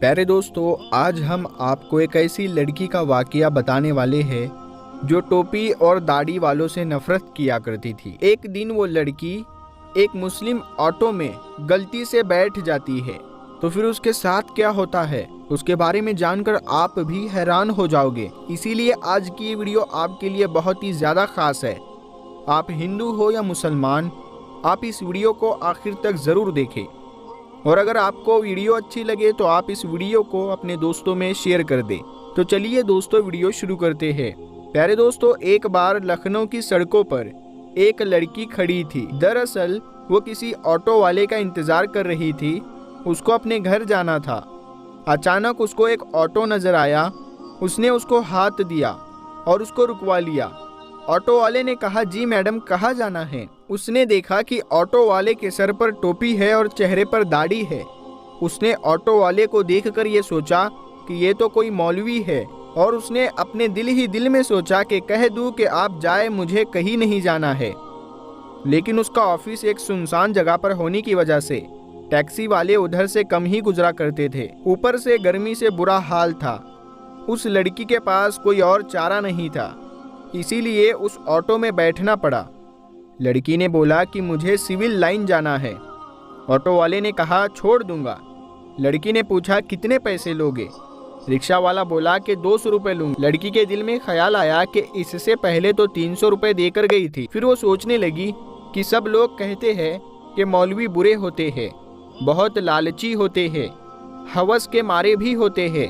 प्यारे दोस्तों, आज हम आपको एक ऐसी लड़की का वाकया बताने वाले हैं जो टोपी और दाढ़ी वालों से नफरत किया करती थी। एक दिन वो लड़की एक मुस्लिम ऑटो में गलती से बैठ जाती है, तो फिर उसके साथ क्या होता है उसके बारे में जानकर आप भी हैरान हो जाओगे। इसीलिए आज की ये वीडियो आपके लिए बहुत ही ज़्यादा खास है। आप हिंदू हो या मुसलमान, आप इस वीडियो को आखिर तक ज़रूर देखें। और अगर आपको वीडियो अच्छी लगे तो आप इस वीडियो को अपने दोस्तों में शेयर कर दें। तो चलिए दोस्तों, वीडियो शुरू करते हैं। प्यारे दोस्तों, एक बार लखनऊ की सड़कों पर एक लड़की खड़ी थी। दरअसल वो किसी ऑटो वाले का इंतज़ार कर रही थी। उसको अपने घर जाना था। अचानक उसको एक ऑटो नज़र आया। उसने उसको हाथ दिया और उसको रुकवा लिया। ऑटो वाले ने कहा, जी मैडम, कहाँ जाना है? उसने देखा कि ऑटो वाले के सर पर टोपी है और चेहरे पर दाढ़ी है। उसने ऑटो वाले को देखकर ये सोचा कि ये तो कोई मौलवी है, और उसने अपने दिल ही दिल में सोचा कि कह दूं कि आप जाए, मुझे कहीं नहीं जाना है। लेकिन उसका ऑफिस एक सुनसान जगह पर होने की वजह से टैक्सी वाले उधर से कम ही गुजरा करते थे। ऊपर से गर्मी से बुरा हाल था। उस लड़की के पास कोई और चारा नहीं था, इसीलिए उस ऑटो में बैठना पड़ा। लड़की ने बोला कि मुझे सिविल लाइन जाना है। ऑटो वाले ने कहा, छोड़ दूंगा। लड़की ने पूछा, कितने पैसे लोगे? रिक्शा वाला बोला कि 200 रुपये लूँगा। लड़की के दिल में ख्याल आया कि इससे पहले तो 300 रुपये देकर गई थी। फिर वो सोचने लगी कि सब लोग कहते हैं कि मौलवी बुरे होते हैं, बहुत लालची होते हैं, हवस के मारे भी होते हैं,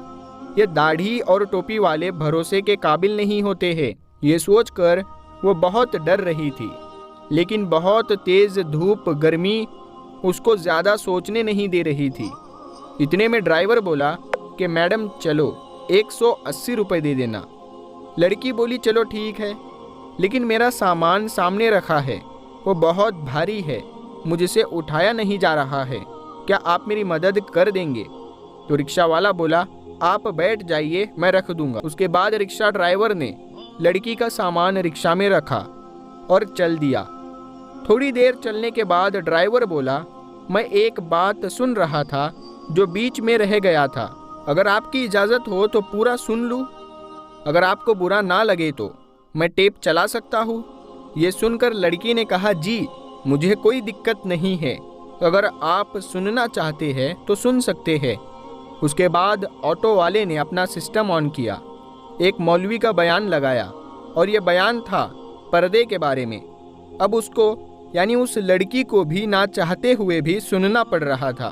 ये दाढ़ी और टोपी वाले भरोसे के काबिल नहीं होते हैं। ये सोचकर वो बहुत डर रही थी। लेकिन बहुत तेज़ धूप गर्मी उसको ज़्यादा सोचने नहीं दे रही थी। इतने में ड्राइवर बोला कि मैडम चलो, 180 रुपये दे देना। लड़की बोली, चलो ठीक है, लेकिन मेरा सामान सामने रखा है, वो बहुत भारी है, मुझसे उठाया नहीं जा रहा है, क्या आप मेरी मदद कर देंगे? तो रिक्शा वाला बोला, आप बैठ जाइए, मैं रख दूंगा। उसके बाद रिक्शा ड्राइवर ने लड़की का सामान रिक्शा में रखा और चल दिया। थोड़ी देर चलने के बाद ड्राइवर बोला, मैं एक बात सुन रहा था जो बीच में रह गया था, अगर आपकी इजाज़त हो तो पूरा सुन लूँ। अगर आपको बुरा ना लगे तो मैं टेप चला सकता हूँ। ये सुनकर लड़की ने कहा, जी मुझे कोई दिक्कत नहीं है, अगर आप सुनना चाहते हैं तो सुन सकते हैं। उसके बाद ऑटो वाले ने अपना सिस्टम ऑन किया, एक मौलवी का बयान लगाया, और ये बयान था पर्दे के बारे में। अब उसको यानी उस लड़की को भी ना चाहते हुए भी सुनना पड़ रहा था।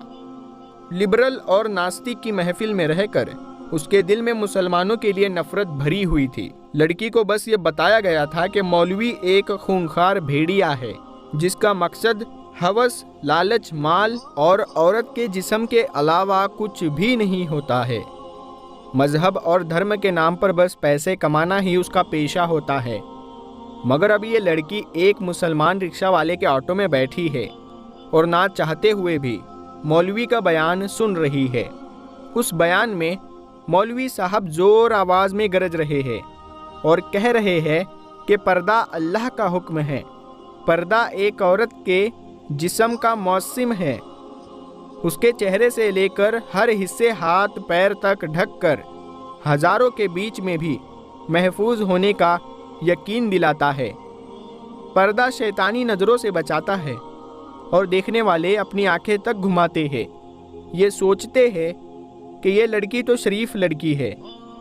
लिबरल और नास्तिक की महफिल में रहकर उसके दिल में मुसलमानों के लिए नफरत भरी हुई थी। लड़की को बस ये बताया गया था कि मौलवी एक खूंखार भेड़िया है जिसका मकसद हवस, लालच, माल और औरत के जिस्म के अलावा कुछ भी नहीं होता है। मजहब और धर्म के नाम पर बस पैसे कमाना ही उसका पेशा होता है। मगर अब ये लड़की एक मुसलमान रिक्शा वाले के ऑटो में बैठी है और ना चाहते हुए भी मौलवी का बयान सुन रही है। उस बयान में मौलवी साहब जोर आवाज़ में गरज रहे हैं और कह रहे हैं कि पर्दा अल्लाह का हुक्म है। पर्दा एक औरत के जिस्म का मौसम है। उसके चेहरे से लेकर हर हिस्से हाथ पैर तक ढककर हजारों के बीच में भी महफूज होने का यकीन दिलाता है। पर्दा शैतानी नज़रों से बचाता है और देखने वाले अपनी आंखें तक घुमाते हैं। ये सोचते हैं कि ये लड़की तो शरीफ लड़की है।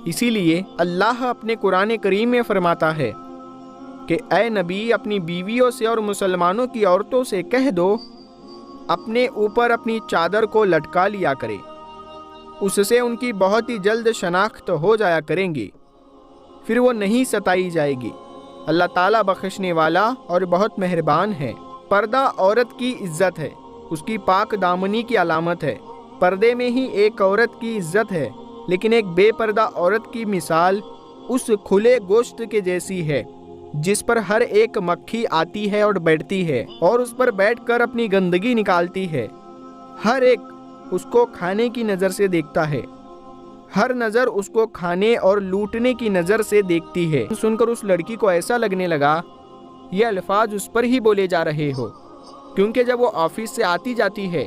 इसीलिए अल्लाह अपने कुरान करीम में फरमाता है कि ऐ नबी, अपनी बीवियों से और मुसलमानों की औरतों से कह दो अपने ऊपर अपनी चादर को लटका लिया करे, उससे उनकी बहुत ही जल्द शनाख्त हो जाया करेंगी, फिर वो नहीं सताई जाएगी। अल्लाह ताला बख्शने वाला और बहुत मेहरबान है। पर्दा औरत की इज्जत है, उसकी पाक दामनी की अलामत है। पर्दे में ही एक औरत की इज्जत है, लेकिन एक बेपर्दा औरत की मिसाल उस खुले गोश्त के जैसी है जिस पर हर एक मक्खी आती है और बैठती है और उस पर बैठकर अपनी गंदगी निकालती है। हर एक उसको खाने की नज़र से देखता है, हर नज़र उसको खाने और लूटने की नज़र से देखती है। सुनकर उस लड़की को ऐसा लगने लगा ये अल्फाज उस पर ही बोले जा रहे हो, क्योंकि जब वो ऑफिस से आती जाती है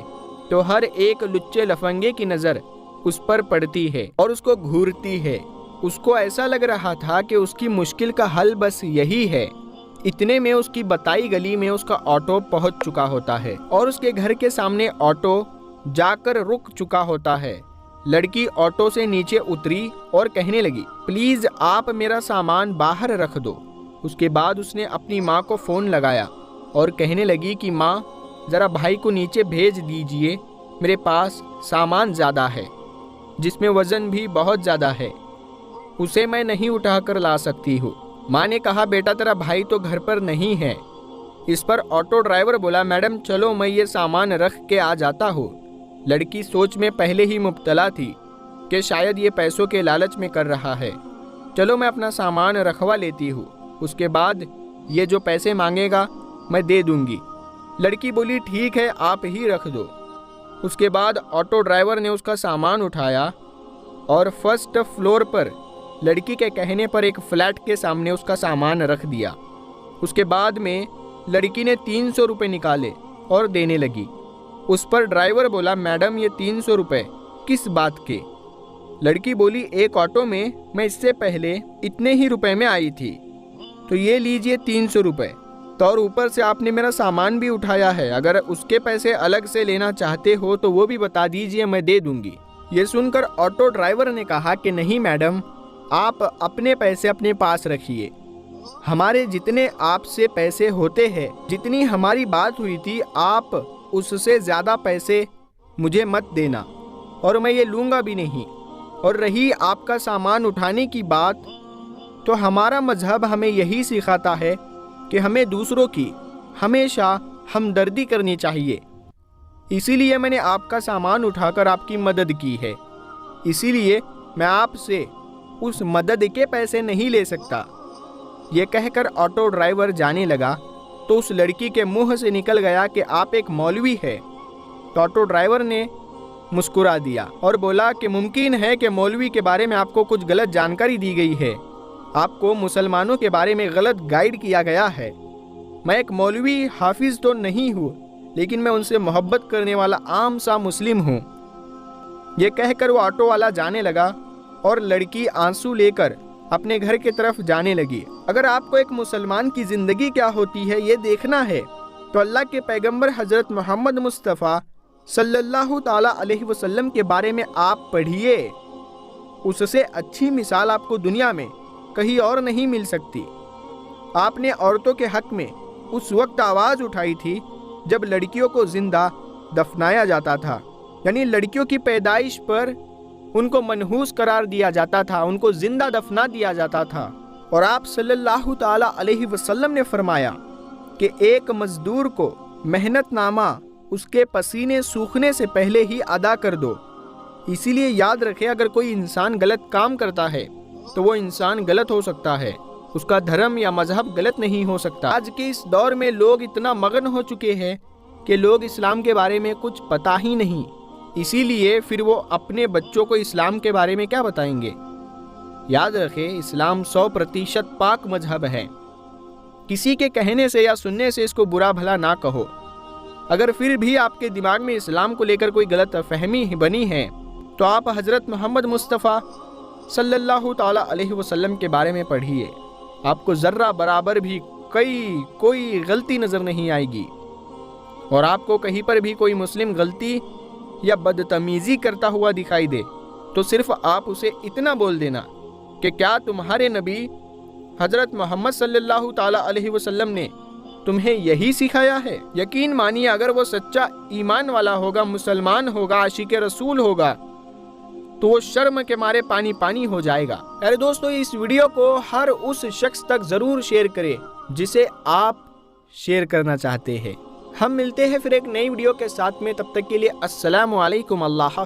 तो हर एक लुच्चे लफंगे की नज़र उस पर पड़ती है और उसको घूरती है। उसको ऐसा लग रहा था कि उसकी मुश्किल का हल बस यही है। इतने में उसकी बताई गली में उसका ऑटो पहुंच चुका होता है और उसके घर के सामने ऑटो जाकर रुक चुका होता है। लड़की ऑटो से नीचे उतरी और कहने लगी, प्लीज आप मेरा सामान बाहर रख दो। उसके बाद उसने अपनी माँ को फ़ोन लगाया और कहने लगी कि माँ, ज़रा भाई को नीचे भेज दीजिए, मेरे पास सामान ज़्यादा है जिसमें वज़न भी बहुत ज़्यादा है, उसे मैं नहीं उठा कर ला सकती हूँ। माँ ने कहा, बेटा तेरा भाई तो घर पर नहीं है। इस पर ऑटो ड्राइवर बोला, मैडम चलो मैं ये सामान रख के आ जाता हूँ। लड़की सोच में पहले ही मुब्तला थी कि शायद ये पैसों के लालच में कर रहा है। चलो मैं अपना सामान रखवा लेती हूँ, उसके बाद ये जो पैसे मांगेगा मैं दे दूंगी। लड़की बोली, ठीक है आप ही रख दो। उसके बाद ऑटो ड्राइवर ने उसका सामान उठाया और फर्स्ट फ्लोर पर लड़की के कहने पर एक फ्लैट के सामने उसका सामान रख दिया। उसके बाद में लड़की ने 300 रुपये निकाले और देने लगी। उस पर ड्राइवर बोला, मैडम ये 300 रुपये किस बात के? लड़की बोली, एक ऑटो में मैं इससे पहले इतने ही रुपए में आई थी, तो ये लीजिए 300 रुपये, तो और ऊपर से आपने मेरा सामान भी उठाया है। अगर उसके पैसे अलग से लेना चाहते हो तो वो भी बता दीजिए, मैं दे दूंगी। ये सुनकर ऑटो ड्राइवर ने कहा कि नहीं मैडम, आप अपने पैसे अपने पास रखिए। हमारे जितने आपसे पैसे होते हैं, जितनी हमारी बात हुई थी, आप उससे ज़्यादा पैसे मुझे मत देना और मैं ये लूँगा भी नहीं। और रही आपका सामान उठाने की बात, तो हमारा मजहब हमें यही सिखाता है कि हमें दूसरों की हमेशा हमदर्दी करनी चाहिए। इसीलिए मैंने आपका सामान उठाकर आपकी मदद की है। इसीलिए मैं आपसे उस मदद के पैसे नहीं ले सकता। ये कहकर ऑटो ड्राइवर जाने लगा तो उस लड़की के मुंह से निकल गया कि आप एक मौलवी है। तो ऑटो ड्राइवर ने मुस्कुरा दिया और बोला कि मुमकिन है कि मौलवी के बारे में आपको कुछ गलत जानकारी दी गई है, आपको मुसलमानों के बारे में गलत गाइड किया गया है। मैं एक मौलवी हाफिज तो नहीं हूँ, लेकिन मैं उनसे मोहब्बत करने वाला आम सा मुस्लिम हूँ। ये कहकर वो ऑटो वाला जाने लगा और लड़की आंसू लेकर अपने घर की तरफ जाने लगी। अगर आपको एक मुसलमान की ज़िंदगी क्या होती है ये देखना है तो अल्लाह के पैगंबर हज़रत मोहम्मद मुस्तफ़ा सल्लल्लाहु ताला अलैहि वसल्लम के बारे में आप पढ़िए। उससे अच्छी मिसाल आपको दुनिया में कहीं और नहीं मिल सकती। आपने औरतों के हक में उस वक्त आवाज़ उठाई थी जब लड़कियों को जिंदा दफनाया जाता था, यानी लड़कियों की पैदाइश पर उनको मनहूस करार दिया जाता था, उनको जिंदा दफना दिया जाता था। और आप सल्लल्लाहु ताला अलैहि वसल्लम ने फरमाया कि एक मजदूर को मेहनतनामा उसके पसीने सूखने से पहले ही अदा कर दो। इसीलिए याद रखें, अगर कोई इंसान गलत काम करता है तो वो इंसान गलत हो सकता है, उसका धर्म या मजहब गलत नहीं हो सकता। आज के इस दौर में लोग इतना मगन हो चुके हैं कि लोग इस्लाम के बारे में कुछ पता ही नहीं, इसीलिए फिर वो अपने बच्चों को इस्लाम के बारे में क्या बताएंगे। याद रखें, इस्लाम 100% पाक मजहब है। किसी के कहने से या सुनने से इसको बुरा भला ना कहो। अगर फिर भी आपके दिमाग में इस्लाम को लेकर कोई गलत फहमी बनी है तो आप हज़रत मोहम्मद मुस्तफ़ा सल्लल्लाहु ताला अलैहि वसल्लम के बारे में पढ़िए। आपको ज़र्रा बराबर भी कोई गलती नज़र नहीं आएगी। और आपको कहीं पर भी कोई मुस्लिम गलती या बदतमीज़ी करता हुआ दिखाई दे तो सिर्फ आप उसे इतना बोल देना कि क्या तुम्हारे नबी हज़रत मोहम्मद सल्लल्लाहु ताला अलैहि वसल्लम ने तुम्हें यही सिखाया है। यकीन मानिए, अगर वो सच्चा ईमान वाला होगा, मुसलमान होगा, आशिक रसूल होगा, तो वो शर्म के मारे पानी पानी हो जाएगा। अरे दोस्तों, इस वीडियो को हर उस शख्स तक ज़रूर शेयर करें जिसे आप शेयर करना चाहते हैं। हम मिलते हैं फिर एक नई वीडियो के साथ में, तब तक के लिए अस्सलामु अलैकुम। अल्लाह।